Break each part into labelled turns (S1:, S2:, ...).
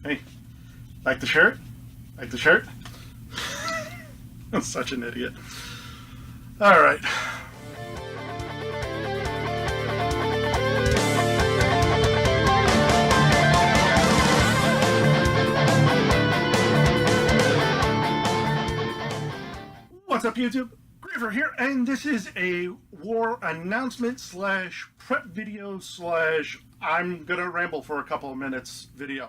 S1: Hey, like the shirt? Like the shirt? I'm such an idiot. All right. What's up, YouTube? Graver here, and this is a war announcement slash prep video slash I'm gonna ramble for a couple of minutes video.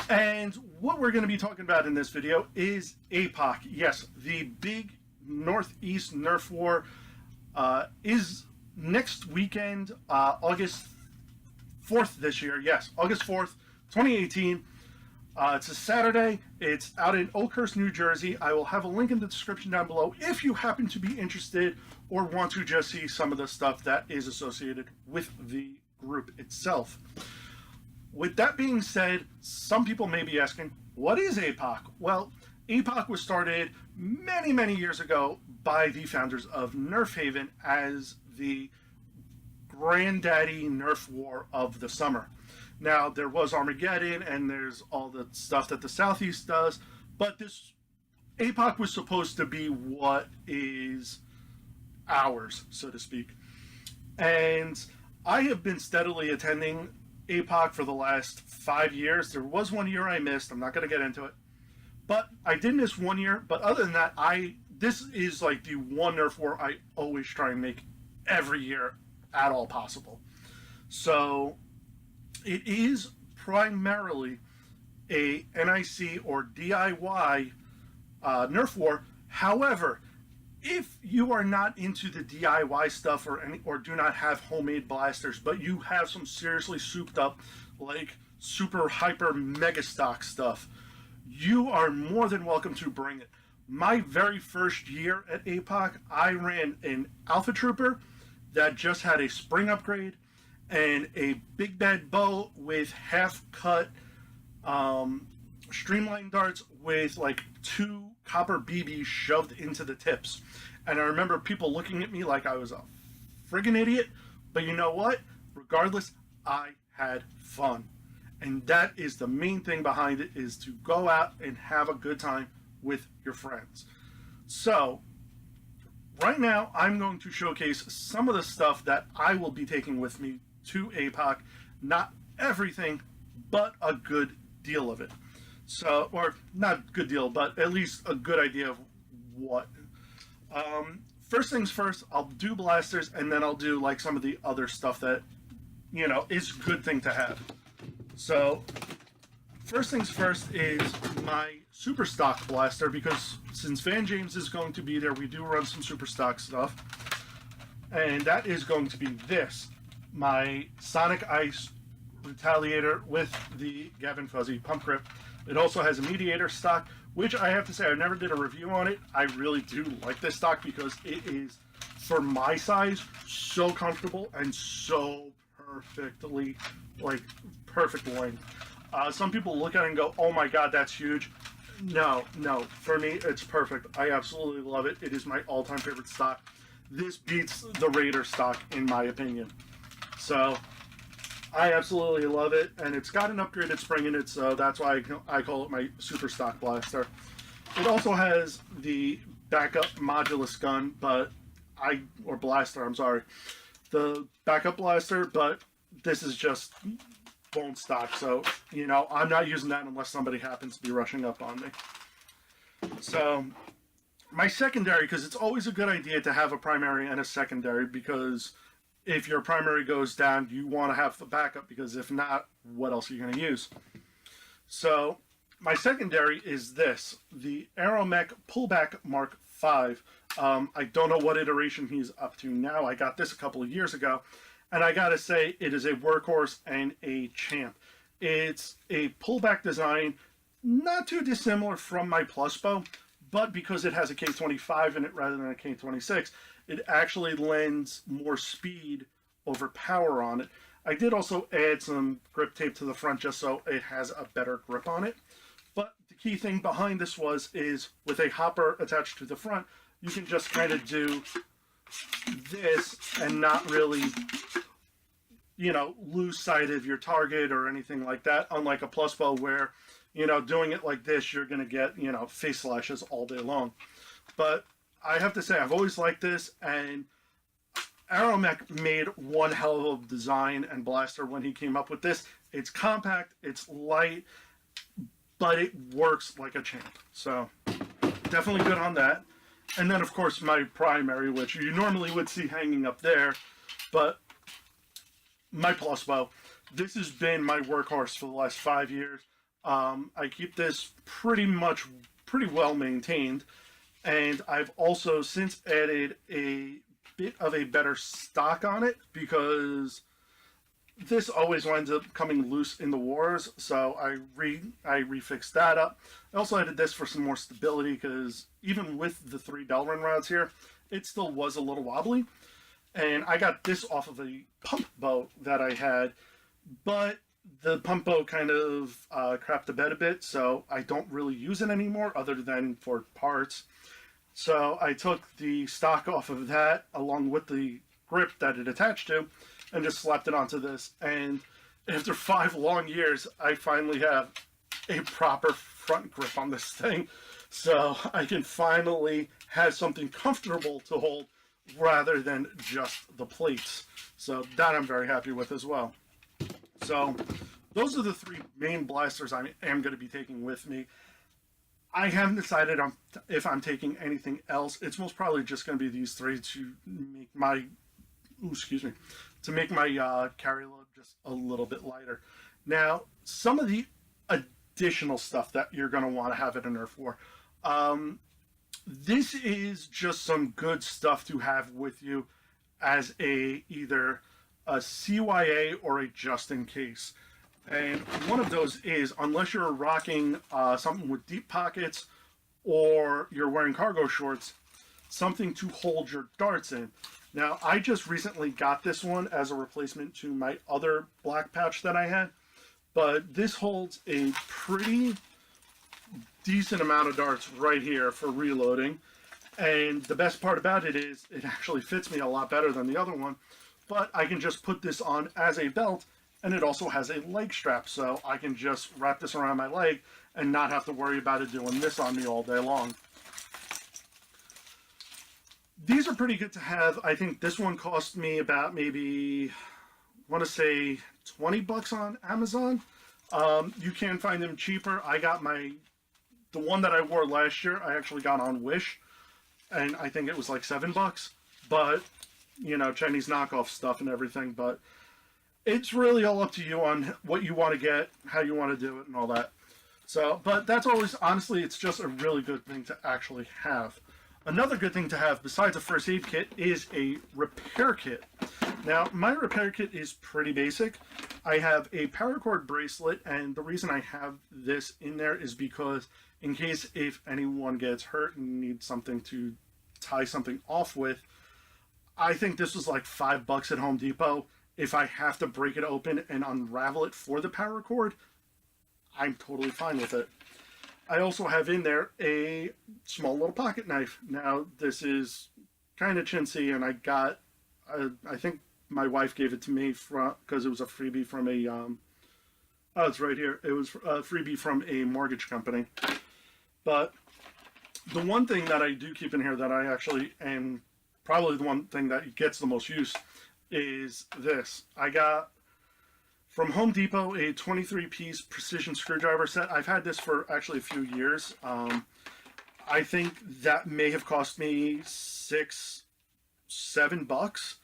S1: And what we're going to be talking about in this video is APOC. Yes, the big Northeast Nerf War is next weekend, August 4th this year. Yes, August 4th, 2018. It's a Saturday. It's out in Oakhurst, New Jersey. I will have a link in the description down below if you happen to be interested or want to just see some of the stuff that is associated with the group itself. With that being said, some people may be asking, what is APOC? Well, APOC was started many, many years ago by the founders of Nerf Haven as the granddaddy Nerf war of the summer. Now, there was Armageddon and there's all the stuff that the Southeast does, but this APOC was supposed to be what is ours, so to speak. And I have been steadily attending APOC for the last 5 years. There was 1 year I missed. I'm not going to get into it, but I did miss 1 year. But other than that, this is like the one Nerf war I always try and make every year at all possible. So it is primarily a NIC or DIY Nerf war. However, if you are not into the DIY stuff or do not have homemade blasters, but you have some seriously souped up, like super hyper mega stock stuff, you are more than welcome to bring it. My very first year at APOC, I ran an Alpha Trooper that just had a spring upgrade and a big bad bow with half cut streamline darts with like 2 copper BBs shoved into the tips. And I remember people looking at me like I was a friggin' idiot, but you know what? Regardless, I had fun. And that is the main thing behind it, is to go out and have a good time with your friends. So right now I'm going to showcase some of the stuff that I will be taking with me to APOC. Not everything, but a good deal of it. So, or not good deal, but at least a good idea of what. First things first, I'll do blasters, and then I'll do like some of the other stuff that, you know, is a good thing to have. So, first things first is my super stock blaster, because since Van James is going to be there, we do run some super stock stuff. And that is going to be this, my Sonic Ice Retaliator with the Gavin Fuzzy pump grip. It also has a mediator stock, which I have to say I never did a review on it. I really do like this stock because it is, for my size, so comfortable and so perfectly, like, perfect length. Some people look at it and go, oh my god, that's huge. No, for me, it's perfect. I absolutely love it. It is my all-time favorite stock. This beats the Raider stock, in my opinion. So I absolutely love it, and it's got an upgraded spring in it, so that's why I call it my super stock blaster. It also has the backup modulus gun, or blaster, I'm sorry. The backup blaster, but this is just bone stock, so, you know, I'm not using that unless somebody happens to be rushing up on me. So, my secondary, because it's always a good idea to have a primary and a secondary, because if your primary goes down, you want to have the backup, because if not, what else are you going to use? So my secondary is this, the Aeromech Pullback Mark V. I don't know what iteration he's up to now. I got this a couple of years ago, and I gotta say, it is a workhorse and a champ. It's a pullback design, not too dissimilar from my Plus Bow, but because it has a K25 in it rather than a K26, it actually lends more speed over power on it. I did also add some grip tape to the front just so it has a better grip on it. But the key thing behind this is with a hopper attached to the front, you can just kind of do this and not really, you know, lose sight of your target or anything like that, unlike a plus bow where, you know, doing it like this, you're going to get, you know, face slashes all day long. But I have to say, I've always liked this, and Aeromech made one hell of a design and blaster when he came up with this. It's compact, it's light, but it works like a champ. So definitely good on that. And then, of course, my primary, which you normally would see hanging up there, but my plus bow. This has been my workhorse for the last 5 years. I keep this pretty well maintained, and I've also since added a bit of a better stock on it because this always winds up coming loose in the wars. So I refixed that up. I also added this for some more stability because even with the 3 Delrin rods here, it still was a little wobbly. And I got this off of a pump bow that I had, but the pump bow kind of crapped the bed a bit, so I don't really use it anymore other than for parts. So I took the stock off of that along with the grip that it attached to and just slapped it onto this. And after 5 long years, I finally have a proper front grip on this thing. So I can finally have something comfortable to hold rather than just the plates. So that I'm very happy with as well. So those are the 3 main blasters I am going to be taking with me. I haven't decided if I'm taking anything else. It's most probably just going to be these 3 to make my, carry load just a little bit lighter. Now, some of the additional stuff that you're going to want to have at a Nerf war. This is just some good stuff to have with you as either a CYA or a just in case. And one of those is, unless you're rocking something with deep pockets or you're wearing cargo shorts, something to hold your darts in. Now, I just recently got this one as a replacement to my other black pouch that I had, but this holds a pretty decent amount of darts right here for reloading. And the best part about it is it actually fits me a lot better than the other one, but I can just put this on as a belt, and it also has a leg strap, so I can just wrap this around my leg and not have to worry about it doing this on me all day long. These are pretty good to have. I think this one cost me about maybe, I want to say $20 on Amazon. You can find them cheaper. I got the one that I wore last year, I actually got on Wish, and I think it was like $7, but, you know, Chinese knockoff stuff and everything, but it's really all up to you on what you want to get, how you want to do it, and all that. So, but that's always, honestly, it's just a really good thing to actually have. Another good thing to have, besides a first aid kit, is a repair kit. Now, my repair kit is pretty basic. I have a paracord bracelet, and the reason I have this in there is because in case if anyone gets hurt and needs something to tie something off with, I think this was like $5 at Home Depot. If I have to break it open and unravel it for the paracord, I'm totally fine with it. I also have in there a small little pocket knife. Now, this is kind of chintzy, and I think my wife gave it to me because it was a freebie from it's right here. It was a freebie from a mortgage company. But the one thing that I do keep in here that I actually am probably the one thing that gets the most use is this. I got from Home Depot a 23-piece precision screwdriver set. I've had this for actually a few years. I think that may have cost me $6, $7,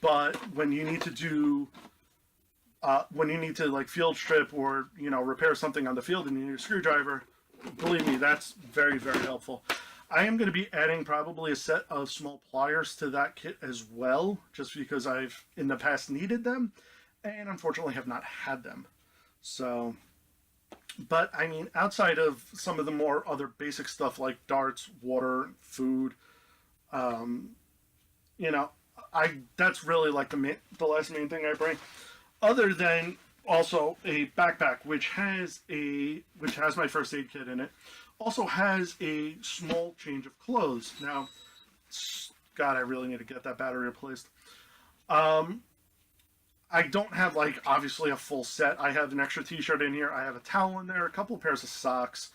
S1: but when you need to like field strip or, you know, repair something on the field and you need a screwdriver, believe me, that's very, very helpful. I am going to be adding probably a set of small pliers to that kit as well, just because I've in the past needed them and unfortunately have not had them. So, but I mean, outside of some of the more other basic stuff like darts, water, food, you know, that's really like the last main thing I bring, other than also a backpack which has my first aid kit in it. Also has a small change of clothes. Now, God, I really need to get that battery replaced. I don't have like obviously a full set. I have an extra t-shirt in here. I have a towel in there, a couple of pairs of socks.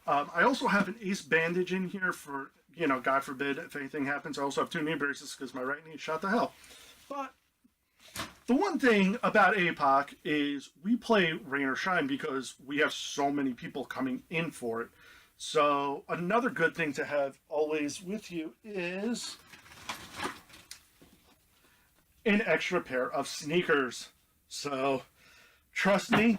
S1: I also have an ace bandage in here for, you know, God forbid if anything happens. I also have two knee braces because my right knee is shot to hell. But the one thing about APOC is we play rain or shine because we have so many people coming in for it. So another good thing to have always with you is an extra pair of sneakers. So trust me,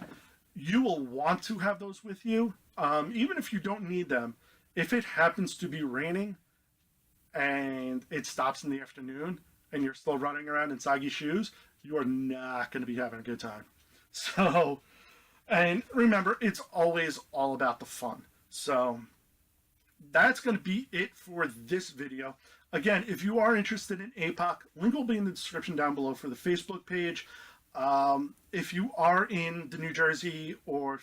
S1: you will want to have those with you, even if you don't need them. If it happens to be raining and it stops in the afternoon and you're still running around in soggy shoes, you are not going to be having a good time. So, and remember, it's always all about the fun. So that's going to be it for this video. Again, if you are interested in APOC, link will be in the description down below for the Facebook page. If you are in the New Jersey or,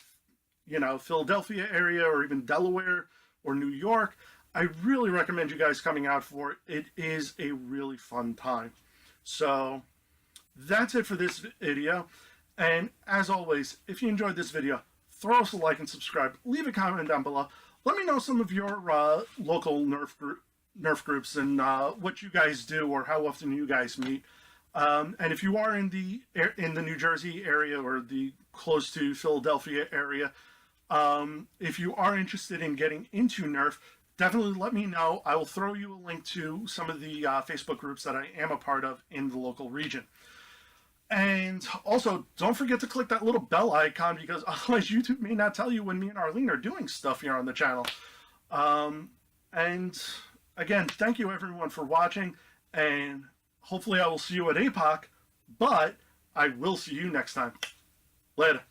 S1: you know, Philadelphia area or even Delaware or New York, I really recommend you guys coming out for it. It is a really fun time. So that's it for this video. And as always, if you enjoyed this video, throw us a like and subscribe. Leave a comment down below. Let me know some of your local Nerf groups and what you guys do or how often you guys meet. And if you are in the New Jersey area or the close to Philadelphia area, if you are interested in getting into Nerf, definitely let me know. I will throw you a link to some of the Facebook groups that I am a part of in the local region. And also, don't forget to click that little bell icon because otherwise YouTube may not tell you when me and Arlene are doing stuff here on the channel. And again, thank you everyone for watching, and hopefully I will see you at APOC, but I will see you next time. Later.